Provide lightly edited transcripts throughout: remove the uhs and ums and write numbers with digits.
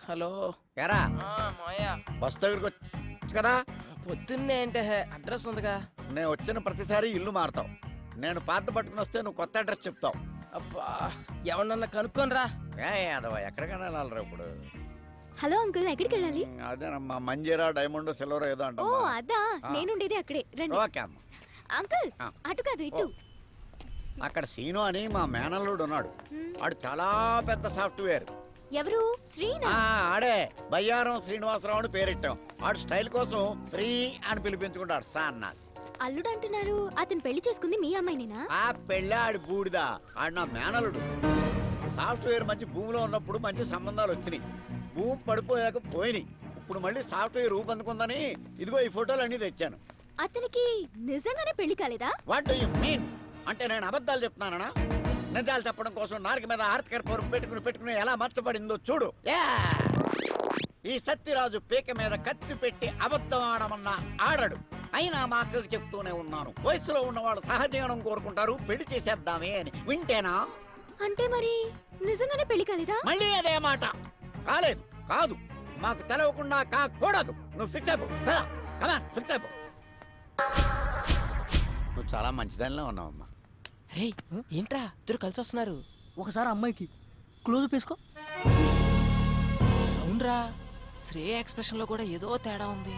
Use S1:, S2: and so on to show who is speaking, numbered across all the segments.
S1: Hello
S2: ఎరా
S1: మాయా
S2: bus దగ్గరికి వచ్చు కదా.
S1: పొద్దున్నే అంటే అడ్రస్ ఉందిగా.
S2: నేను వచ్చిన ప్రతిసారి ఇల్లు మారుతావు. నేను పాత పట్టుకుని వస్తే నువ్వు కొత్త అడ్రస్ చెప్తావు.
S1: అబ్బా ఎవరన్నా కనుక్కోనరా.
S2: అదవా ఎక్కడికైనా వెళ్ళాలరా ఇప్పుడు.
S3: హలో అంకుల్, ఎక్కడికి వెళ్ళాలి?
S2: అదేనమ్మా మంజీరా డైమండ్ సిల్వర్ ఏదో
S3: ఓ
S2: అంట.
S3: అదా, నేనుండేది అక్కడే. రండి.
S2: ఓకే అమ్మ.
S3: అంకుల్
S2: ఆ.
S3: అటు కాదు ఇటు.
S2: అక్కడ సీను అని మా మేనల్లుడు ఉన్నాడు. వాడు చాలా పెద్ద సాఫ్ట్వేర్.
S3: ఎవరు? శ్రీనా?
S2: ఆడే బయ్యారం శ్రీనివాసరావు అని పేరెట్టాం. వాడు స్టైల్ కోసం శ్రీ అని పిలిపించుకుంటాడు సాన్నాస్.
S3: అల్లుడు అంటున్నారు, అతను పెళ్లి చేసుకుంది మీ అమ్మాయినేనా?
S2: ఆ పెళ్ళి ఆడి బూడిదా. ఆడు నా మేనలుడు. సాఫ్ట్వేర్ మంచి భూమిలో ఉన్నప్పుడు మంచి సంబంధాలు వచ్చినాయి. భూమి పడిపోయాక పోయినాయి. ఇప్పుడు మళ్ళీ సాఫ్ట్వేర్ రూపొందుకుందని ఇదిగో ఈ ఫోటోలు అన్ని తెచ్చాను.
S3: అతనికి నిజంగానే పెళ్లి కాలేదా?
S2: What do you mean? అంటే నేను అబద్ధాలు చెప్తున్నానా? నిజాలు చెప్పడం కోసం నాలుగు మీద ఆర్తికర పరుపు పెట్టుకుని ఎలా మర్చబడిందో చూడు. ఈ సత్యరాజు పీక మీద కత్తి పెట్టి అబద్ధం ఆడమన్నా ఆడడు. అయినా మా అక్కకు చెప్తూనే ఉన్నాను, వయసులో ఉన్నవాళ్ళు సహజీవనం కోరుకుంటారు, పెళ్లి చేసేద్దామే అని. వింటేనా?
S3: అంటే మరి నిజంగానే పెళ్లి కాలేదా?
S2: మళ్ళీ అదే మాట. కాలేదు, కాదు, మాకు తెలవకుండా కాకూడదు. నువ్వు ఫిక్స్ అయిపో. ఫిక్స్ అయిపో. నువ్వు చాలా మంచిదానిలో ఉన్నావమ్మా.
S1: రే ఏంట్రా ఇద్దరు కలిసి వస్తున్నారు?
S4: ఒకసారి అమ్మాయికి క్లోజ్ వేసుకో.
S1: అవునరా, శ్రేయ ఎక్స్ప్రెషన్ లో కూడా ఏదో తేడా ఉంది.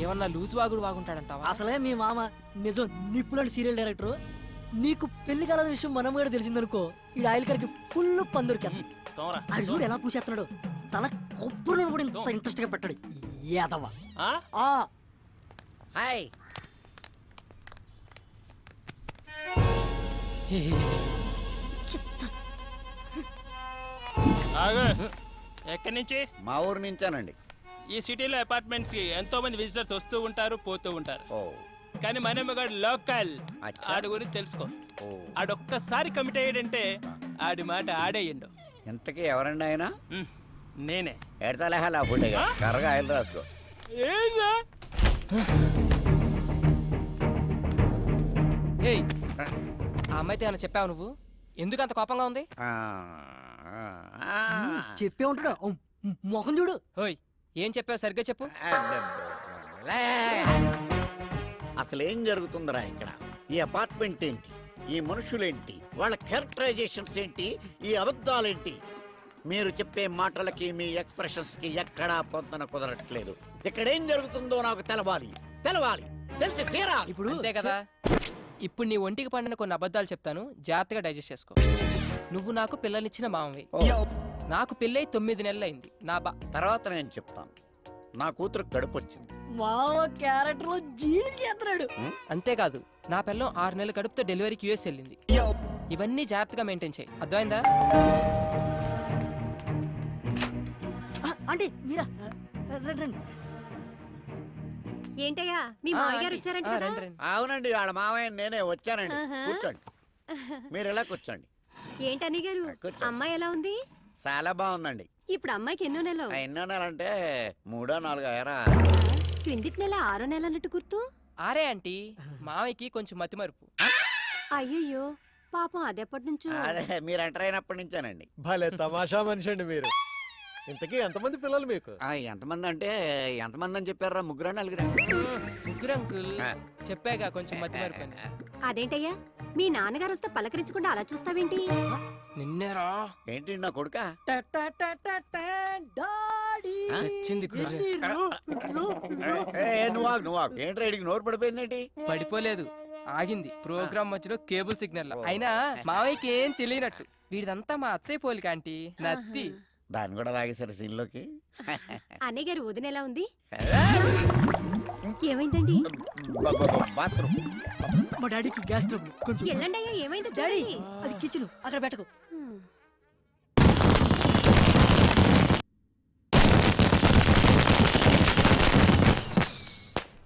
S1: ఏమన్నా లూజ్ వాగుడు వాగుంటాడంటావా?
S4: అసలే మీ మామ నిజం నిప్పులాంటి సీరియల్ డైరెక్టర్. నీకు పెళ్లి కాలేద విషయం మనం కూడా తెలిసిందనుకో, ఈ ఆయిల్ కరికి ఫుల్ పందురికి అది చూడు ఎలా పూసేస్తున్నాడు. తల కొబ్బరి కూడా ఇంత ఇంట్రెస్ట్ గా పెట్టాడు. ఏదవా
S2: హాయ్.
S5: ఎక్కడి నుంచి?
S2: మా ఊరు నుంచానండి.
S5: ఈ సిటీలో అపార్ట్మెంట్స్ కి ఎంతో మంది విజిటర్స్ వస్తూ ఉంటారు, పోతూ ఉంటారు.
S2: ఓ
S5: కానీ మనమ్మగాడు లోకల్.
S2: అచ్చా.
S5: ఆడి గురించి తెలుసుకో.
S2: ఓ
S5: ఆడొక్కసారి కమిట్ అయ్యాడంటే ఆడి మాట ఆడేయండు.
S2: ఇంతకీ ఎవరండి ఆయన?
S5: నేనే.
S2: ఎడతలేహాలి ఆ ఫుడ్ కర్రగా ఆయిల్ రాసుకో.
S5: ఏంరా?
S1: ఏయ్ ఆ అమ్మాయితో ఏమైనా చెప్పావు నువ్వు? ఎందుకు అంత కోపంగా ఉంది?
S4: చెప్పే ఉంటాడు. మొహం చూడు.
S1: ఓయ్ ఏం చెప్పావు సరిగ్గా చెప్పు.
S2: అసలు ఏం జరుగుతుందిరా ఇక్కడ? ఈ అపార్ట్మెంట్ ఏంటి? ఈ మనుషులేంటి? వాళ్ళ క్యారెక్టరైజేషన్స్ ఏంటి? ఈ అబద్ధాలేంటి? మీరు చెప్పే మాటలకి మీ ఎక్స్ప్రెషన్స్ కి ఎక్కడా పొందన కుదరట్లేదు. ఇక్కడ ఏం జరుగుతుందో నాకు తెలవాలి, తెలిసి తీరాలి.
S4: ఇప్పుడు
S1: అంతే కదా. ఇప్పుడు నీ ఒంటికి పండిన కొన్ని అబద్ధాలు చెప్తాను, జాగ్రత్తగా డైజెస్ట్ చేసుకో. నువ్వు నాకు పిల్లనిచ్చిన మామవి. నాకు పెళ్ళై 9 నెలలు అయింది.
S2: తర్వాత నేను చెప్తాను. నా కూతురు కడుపు వచ్చింది.
S4: మామ క్యారెక్టర్ లో జీని చేస్తున్నాడు.
S1: అంతేకాదు నా పిల్లం 6 నెలల కడుపుతో డెలివరీకి యూఎస్ వెళ్ళింది. ఇవన్నీ జాగ్రత్తగా మెయింటైన్ చేయి, అర్థమైందా?
S4: అంటే మీరా? రండి.
S6: ఏంటయ్యా మీ మావయ్య గారు వచ్చారంట కదా?
S2: అవునండి, వాళ్ళ మావయ్య నేనే వచ్చానండి. కూర్చోండి, మీరు ఎలా కూర్చోండి.
S6: ఏంటని గారు,
S2: కూర్చోండి.
S6: అమ్మాయి ఎలా ఉంది?
S2: చాలా బాగుందండి.
S6: ఇప్పుడు అమ్మాయికి ఎన్నో నెలలు?
S2: ఎన్నో నెలంటే 3 4 అయ్యారా?
S6: క్రిందిటి నెల 6 నెల అన్నట్టు గుర్తు.
S1: ఆరే ఆంటీ, మావయ్యకి కొంచెం మతిమరుపు.
S6: అయ్యయ్యో పాపం అదెప్పటి నుంచో.
S2: అదే మీరు ఎంటర్ అయినప్పటి నుంచేనండి.
S7: భలే తమాషా మనిషి అండి మీరు. ఇంతకీ ఎంతమంది పిల్లలు మీకు?
S2: ఎంతమంది అంటే ఎంతమంది అని చెప్పారా? 3 4
S1: ముగ్గురు అంకుల్. చెప్పాగా కొంచెం మతిమరుపు.
S6: అదేంటయ్యా మీ నాన్నగారు వస్తే పలకరించకుండా అలా చూస్తావేంటి?
S1: నిన్నేరా
S2: ఏంటి నా కొడుక?
S1: చచ్చింది కుర్రె.
S2: నువ్వు ఏంటి రైడింగ్ నోరు పడిపోయిందేంటి?
S1: పడిపోలేదు, ఆగింది ప్రోగ్రామ్ మధ్యలో కేబుల్ సిగ్నల్. అయినా మావయ్యకి ఏం తెలియనట్టు. వీడిదంతా మా అత్తయ్య పోలిక ఆంటీ, నత్తి.
S2: దాన్ని కూడా లాగేశారు సీన్లోకి.
S6: అన్నయ్య గారు వదిన ఎలా ఉంది? ఏమైందండి?
S2: బాత్రూమ్.
S4: మా డాడీకి గ్యాస్ ట్రబుల్ కొంచెం.
S6: ఎల్లండి అయ్యా, ఏమైందో
S4: డాడీ
S6: చూడండి.
S4: అది కిచెన్, అక్కడ పెట్టకు.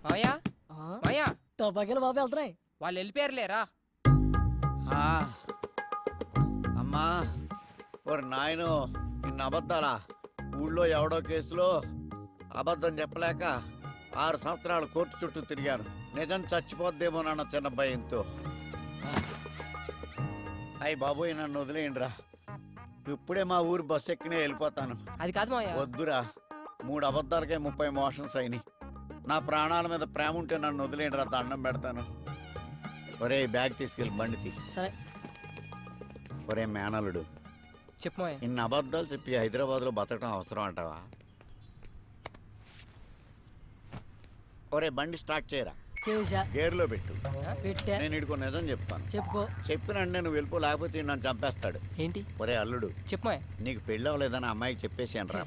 S1: మావయ్య మావయ్య,
S4: టబాకేలు బాబు వెళ్తున్నాయి.
S1: వాళ్ళు వెళ్ళిపోయారులేరా.
S2: అమ్మా ఓరి నాయను, ఇన్ని అబద్ధాలా? ఊళ్ళో ఎవడో కేసులో అబద్ధం చెప్పలేక 6 సంవత్సరాలు కోర్టు చుట్టూ తిరిగాను. నిజం చచ్చిపోద్దేమో నాన్న చిన్న భయంతో. అయ్యి బాబోయ్, నన్ను వదిలేయండిరా. ఇప్పుడే మా ఊరు బస్సు ఎక్కినే వెళ్ళిపోతాను.
S1: అది కాదు మావయ్య.
S2: వద్దురా, 3 అబద్ధాలకే 30 మోషన్స్ అయినాయి. నా ప్రాణాల మీద ప్రేమ ఉంటే నన్ను వదిలేండిరా, దండం పెడతాను. ఒరే బ్యాగ్ తీసుకెళ్ళి బండి తీ.
S4: సరే.
S2: ఒరే మేనలుడు,
S1: చెప్పు మావయ్య.
S2: ఇన్ని అబద్ధాలు చెప్పి హైదరాబాద్లో బతకడం అవసరం అంటావా? ఒరే బండి స్టార్ట్ చేయరా,
S4: చేసా.
S2: గేర్లో పెట్టు.
S4: పెట్టా.
S2: నేను ఇడుకో నిజం చెప్తాను.
S4: చెప్పు.
S2: చెప్పినంటే నువ్వు వెళ్ళిపో, లేకపోతే ఈడు నన్ను చంపేస్తాడు.
S1: ఏంటి?
S2: ఒరే అల్లుడు,
S1: చెప్పు మావయ్య.
S2: నీకు పెళ్ళి అవ్వలేదని అమ్మాయికి చెప్పేసాను రా.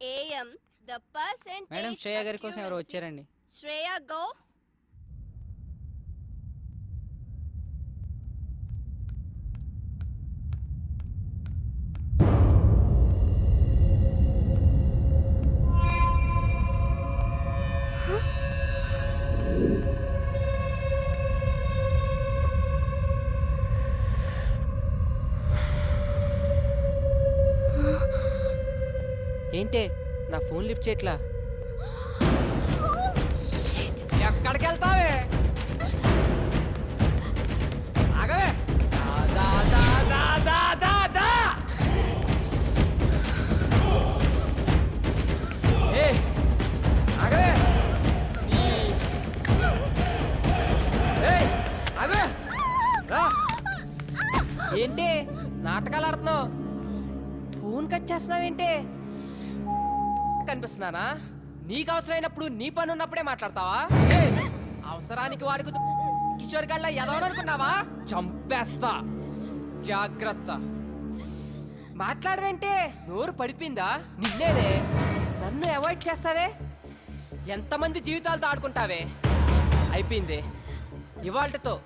S8: AM, the percentage.
S9: Madam Shreya గారి కోసం ఎవరు వచ్చారండి?
S8: శ్రేయ గో.
S1: ఏంటే నా ఫోన్ లిఫ్ట్ చేయట్లా? ఎక్కడికి వెళ్తావే? ఆగవే. దా దా దా దా దా దా. ఏ ఆగవే. ఏయ్ ఆగవే. రా. ఏంటి నాటకాలు ఆడుతున్నావు? ఫోన్ కట్ చేస్తున్నావేంటి? కనిపిస్తున్నానా? నీకు అవసరమైనప్పుడు నీ పని ఉన్నప్పుడే మాట్లాడతావా? అవసరానికి వారికి కిషోర్ గళ్ళ ఎదవననుకున్నావా? చంపేస్తా, జాగ్రత్త. మాట్లాడవేంటే? నోరు పడిపోయిందా? నిన్నేనే నన్ను అవాయిడ్ చేస్తావే? ఎంతమంది జీవితాలతో ఆడుకుంటావే? అయిపోయింది ఇవాళ్టతో.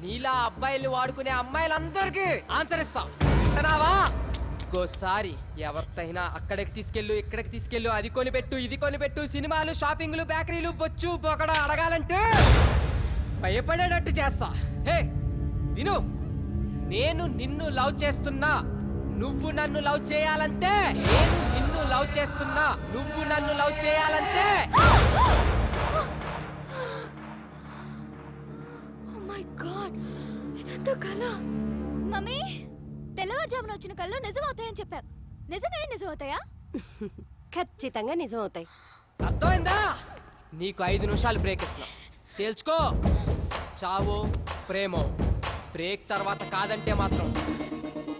S1: నీలా అబ్బాయిలు వాడుకునే అమ్మాయిలందరికీ ఆన్సర్ ఇస్తా. వింటున్నావా? ఇంకోసారి ఎవరితైనా అక్కడికి తీసుకెళ్ళు, ఇక్కడికి తీసుకెళ్ళు, అది కొనిపెట్టు, ఇది కొనిపెట్టు, సినిమాలు, షాపింగ్లు, బేకరీలు, బొచ్చు బొకడ అడగాలంటే భయపడేటట్టు చేస్తా. హే విను, నేను నిన్ను లవ్ చేస్తున్నా, నువ్వు నన్ను లవ్ చేయాలంటే. నేను నిన్ను లవ్ చేస్తున్నా, నువ్వు నన్ను లవ్ చేయాలంటే.
S3: ఓ మై గాడ్, ఇదంతా కల. మమ్మీ, తెల్లవారుజామున వచ్చిన కళ్ళు నిజం అవుతాయని చెప్పావు. నిజంగానే నిజం అవుతాయా?
S6: ఖచ్చితంగా నిజం అవుతాయి.
S1: అర్థమైందా? నీకు 5 నిమిషాలు బ్రేక్ ఇస్తున్నా, తేల్చుకో. చావో ప్రేమో. బ్రేక్ తర్వాత కాదంటే మాత్రం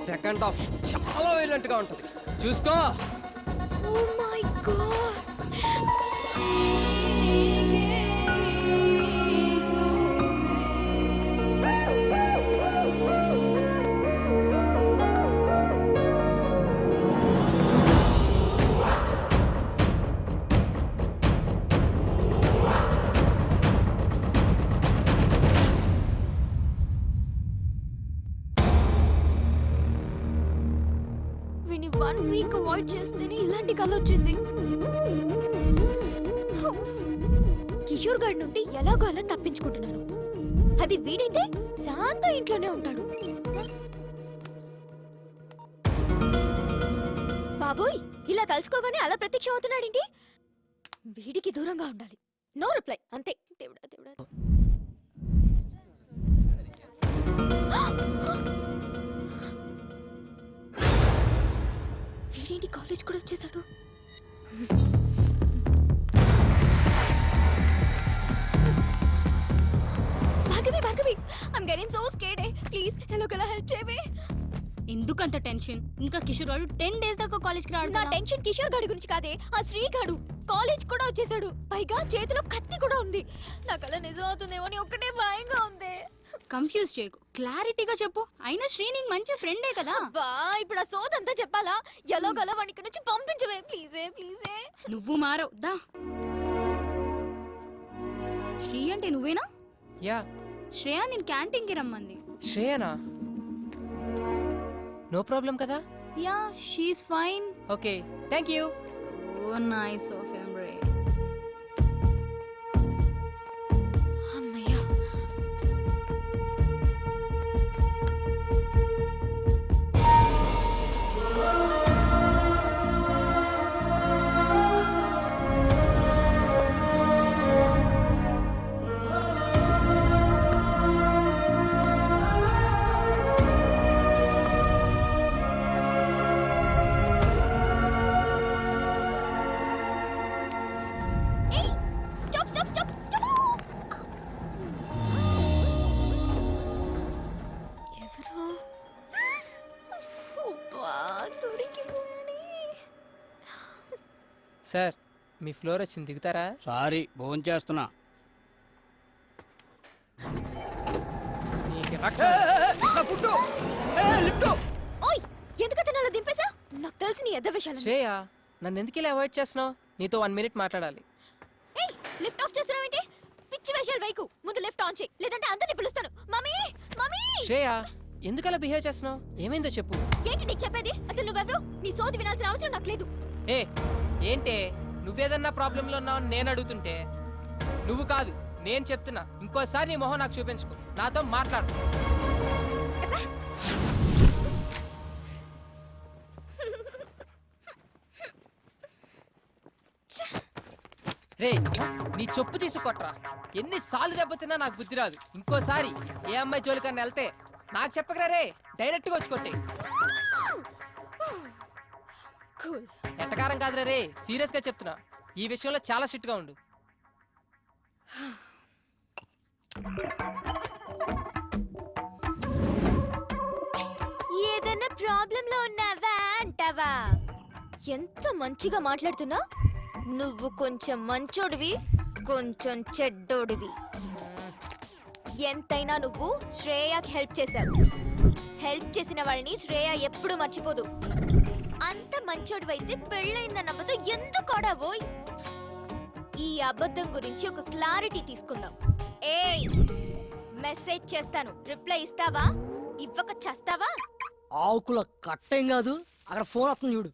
S1: సెకండ్ హాఫ్ చాలా వైలెంట్ గా ఉంటుంది, చూసుకో.
S3: Oh my god. వీని 1 వీక్ అవాయిడ్ చేస్తేనే ఇలాంటి కళ వచ్చింది. కిషోర్ గారి నుండి ఎలాగో అలా తప్పించుకుంటున్నాను. అది వీడైతే శాంత ఇంట్లోనే ఉంటాడు. బాబోయ్, ఇలా తలుచుకోగానే అలా ప్రత్యక్షం అవుతున్నాడేంటి? వీడికి దూరంగా ఉండాలి. నో రిప్లై, అంతే. దేవుడా దేవుడా. వీడేంటి కాలేజ్ కూడా వచ్చేసాడు. Bhargavi I'm getting so scared. Please ఎలాగోలా హెల్ప్ చేయవే.
S10: ఎందుకంత టెన్షన్? ఇంకా కిషోర్ వాడు 10 days దాకా కాలేజ్కి రాడు.
S3: నా టెన్షన్ కిషోర్ గాడి గురించి కాదే, ఆ శ్రీ గాడు కాలేజ్ కూడా వచ్చేసాడు. పైగా చేతిలో కత్తి కూడా ఉంది. నాకు అలా నిజం అవుతుందేమో అని ఒక్కటే భయంగా ఉంది.
S10: కన్ఫ్యూజ్ చేయకు, క్లారిటీగా చెప్పు. అయినా శ్రీ నీకు మంచి ఫ్రెండే కదా.
S3: అబ్బా ఇప్పుడు ఆ సోదంతా చెప్పాలా? ఎలాగోలా వాడిని ఇక్కడి నుంచి పంపించవే ప్లీజే.
S10: నువ్వు మారవు దా. శ్రీ అంటే నువ్వేనా?
S1: యా.
S10: శ్రేయ నేను క్యాంటీన్కి రమ్మంది.
S1: శ్రేయనా? నో ప్రాబ్లం కదా?
S10: Yeah she's fine.
S1: Okay thank you.
S10: So nice of him రే.
S3: అమ్మయ్యా.
S1: సార్ మీ ఫ్లోర్ వచ్చింది, దిగుతారా?
S9: సారీ భోజనం చేస్తున్నా.
S3: ఓయ్ ఎందుకు అలా దింపేసా? నాకు తెలిసి నీ ఎద్ద విషయాలు.
S1: శ్రేయ నన్ను ఎందుకు ఇలా అవాయిడ్ చేస్తున్నావు? నీతో 1 minute మాట్లాడాలి.
S3: ఏయ్ లిఫ్ట్ ఆఫ్ చేస్తున్నావు ఏంటి? పిచ్చి వేషాలు వైకు. ముందు లిఫ్ట్ ఆన్ చేయి, లేదంటే అందరిని పిలుస్తాను. మమ్మీ
S1: శ్రేయ ఎందుకు అలా బిహేవ్ చేస్తున్నావు? ఏమైందో చెప్పు.
S3: ఏంటి నీకు చెప్పేది? అసలు నువ్వెవరు? నీ సోది వినాల్సిన అవసరం నాకు లేదు.
S1: ఏ ఏంటే నువ్వేదన్నా ప్రాబ్లంలో ఉన్నావు నేను అడుగుతుంటే నువ్వు కాదు నేను చెప్తున్నా. ఇంకోసారి నీ మొహం నాకు చూపించుకో, నాతో మాట్లాడు. రే నీ చెప్పు తీసుకొట్రా. ఎన్నిసార్లు దెబ్బతిన్నా నాకు బుద్ధి రాదు. ఇంకోసారి ఏ అమ్మాయి జోలికన్నా వెళ్తే నాకు చెప్పకరా రే, డైరెక్ట్గా వచ్చి కొట్టే. ఎట్టకారం కాదురా రే, సీరియస్ గా చెప్తున్నా. ఈ విషయంలో చాలా స్ట్రిక్ట్ గా ఉండు.
S3: ఏదైనా ప్రాబ్లం లో ఉన్నావా అంటావా? ఎంత మంచిగా మాట్లాడుతున్నా. నువ్వు కొంచెం మంచోడివి, కొంచెం చెడ్డోడివి. ఎంతైనా నువ్వు శ్రేయకి హెల్ప్ చేశావు. హెల్ప్ చేసిన వాళ్ళని శ్రేయ ఎప్పుడు మర్చిపోదు. అంత మంచోడివైతే పెళ్ళైందన్న అబద్ధం ఎందుకు ఆడావోయ్? ఈ అబద్ధం గురించి ఒక క్లారిటీ తీసుకుందాం. ఏయ్ మెసేజ్ చేస్తాను, రిప్లై ఇస్తావా? ఇవ్వక చేస్తావా?
S4: ఆకుల కట్టేం కాదు, అక్కడ ఫోన్ వస్తుంది చూడు.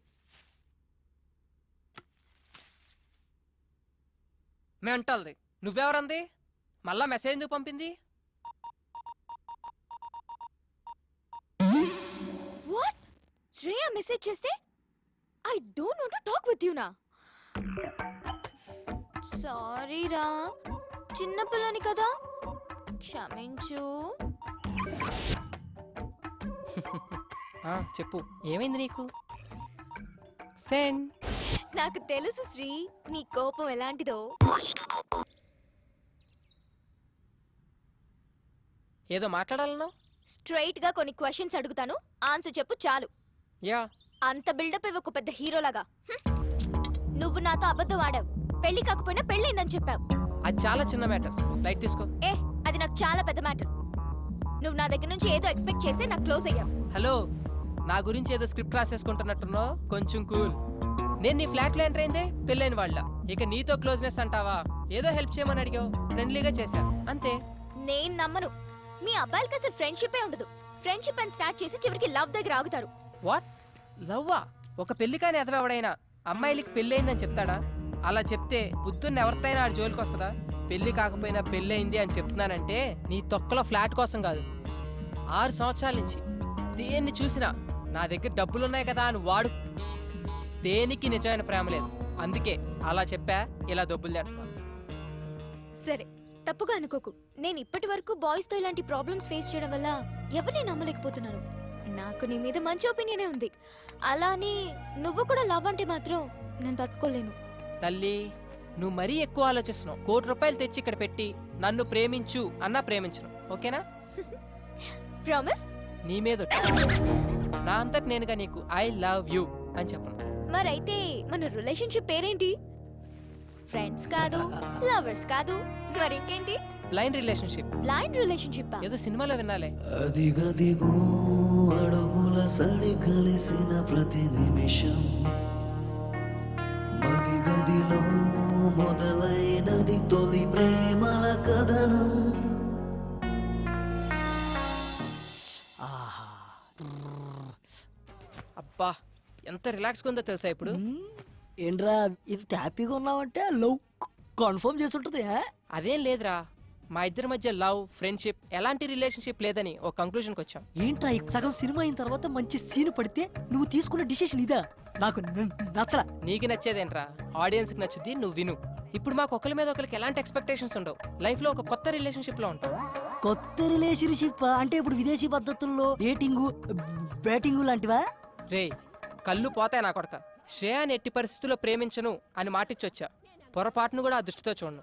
S1: మెంటల్ది. నువ్వెవరంది? మళ్ళా మెసేజ్ ఎందుకు పంపింది?
S3: వాట్? శ్రేయ మెసేజ్ చేస్తే I don't want to talk with you నా. సారీ రా, చిన్న పిల్లని కదా, క్షమించు.
S1: చెప్పు ఏమైంది నీకు? సెండ్.
S3: నాకు తెలుసు శ్రీ, నీ కోపం ఎలాంటిదో.
S1: ఏదో మాట్లాడాలన్నా?
S3: స్ట్రైట్ గా కొన్ని క్వశ్చన్స్ అడుగుతాను, ఆన్సర్ చెప్పు చాలు.
S1: యా.
S3: అంత బిల్డప్ ఇవ్వకు పెద్ద హీరోలాగా. నువ్వు నాతో అబద్ధం ఆడావు. పెళ్లి కాకపోయినా పెళ్ళైందని చెప్పావు.
S1: అది చాలా చిన్న మ్యాటర్, లైట్ తీసుకో.
S3: అది నాకు చాలా పెద్ద మ్యాటర్. నువ్వు నా దగ్గర నుంచి ఏదో ఎక్స్పెక్ట్ చేసి నాకు క్లోజ్ అయ్యావు.
S1: హలో, నా గురించి ఏదో స్క్రిప్ట్ రాసేసుకుంటున్నట్టున్నావు, కొంచెం కూల్. నేను నీ ఫ్లాట్ లో ఎంటర్ అయిందే పెళ్ళైన వాళ్ళ. ఇక నీతో క్లోజ్నెస్ అంటావా? ఏదో హెల్ప్ చేయమని అడిగావు, ఫ్రెండ్లీగా చేశా, అంతే.
S3: నేను నమ్మను. మీ అబ్బాయిలకి అసలు ఫ్రెండ్షిప్ ఉండదు. ఫ్రెండ్షిప్ అని స్టార్ట్ చేసి చివరికి లవ్ దగ్గర ఆగుతారు.
S1: వాట్? లవ్వా? ఒక పెళ్లి కాని ఎదవెవడైనా అమ్మాయిలకి పెళ్ళయిందని చెప్తాడా? అలా చెప్తే బుద్ధున్న ఎవరితైనా ఆడి జోలికి వస్తుందా? పెళ్లి కాకపోయినా పెళ్ళయింది అని చెప్తున్నానంటే నీ తొక్కలో ఫ్లాట్ కోసం కాదు. 6 సంవత్సరాల నుంచి దేన్ని చూసినా నా దగ్గర డబ్బులున్నాయి కదా అని వాడు. దేనికి నిజమైన ప్రేమ లేదు. అందుకే అలా చెప్పా, ఇలా దొబ్బులు తెంటున్నా.
S3: సరే తప్పుగా అనుకోకు. నేను ఇప్పటి వరకు బాయ్స్ తో ఇలాంటి ప్రాబ్లమ్స్ ఫేస్ చేయడం వల్ల ఎవరిని నమ్మలేకపోతున్నాను. నాకు నీ మీద మంచి ఒపీనియనే ఉంది. అలా అని నువ్వు కూడా లవ్ అంటే మాత్రం నేను తట్టుకోలేను.
S1: తల్లి నువ్వు మరీ ఎక్కువ ఆలోచిస్తున్నావు. ₹1,00,00,000 తెచ్చి ఇక్కడ పెట్టి నన్ను ప్రేమించు అన్నా ప్రేమించను. ఓకేనా?
S3: ప్రామిస్?
S1: నీ మీద ఒట్టు. నా అంతటి నేనుగా నీకు ఐ లవ్ యూ అని చెప్పను.
S3: మరైతే మన రిలేషన్షిప్ పేరేంటి? ఫ్రెండ్స్ కాదు, లవర్స్ కాదు, మరింకేంటి?
S1: Blind relationship.
S3: Blind relationship.
S1: ఏదో సినిమాలో వినాలే.
S11: అదిగదిగో అడుగుల సడి కలిసిన ప్రతి నిమిషం మదిగదిలో మొదలైనది తొలి ప్రేమల కథనం.
S1: అబ్బా ఎంత రిలాక్స్గా ఉందో తెలుసా ఇప్పుడు.
S4: ఏంట్రా ఇంత హ్యాపీగా ఉన్నావంటే లవ్ కన్ఫర్మ్ చేస్తుంటది.
S1: అదేం లేదురా, మా ఇద్దరి మధ్య లవ్ ఫ్రెండ్షిప్ ఎలాంటి రిలేషన్షిప్ లేదని ఒక కంక్లూజన్కి వచ్చాం.
S4: ఏంట్రా ఈ సగం సినిమా అయిన తర్వాత మంచి సీన్ పడితే నువ్వు తీసుకున్న డిసిషన్ ఇదా? నాకు నచ్చల.
S1: నీకు నచ్చేదేంట్రా, ఆడియన్స్కి నచ్చుద్ది, నువ్వు విను. ఇప్పుడు మాకు ఒకరి మీద ఒకరికి ఎలాంటి ఎక్స్పెక్టేషన్స్ ఉండవు. లైఫ్లో ఒక కొత్త రిలేషన్షిప్లో ఉంటాం.
S4: కొత్త రిలేషన్షిప్ అంటే ఇప్పుడు విదేశీ పద్ధతుల్లో డేటింగ్ బ్యాటింగ్ లాంటివా?
S1: రే కళ్ళు పోతాయి నా కొడక. శ్రేయాని ఎట్టి పరిస్థితుల్లో ప్రేమించను అని మాటిచ్చొచ్చా. పొరపాటును కూడా ఆ దృష్టితో చూడను.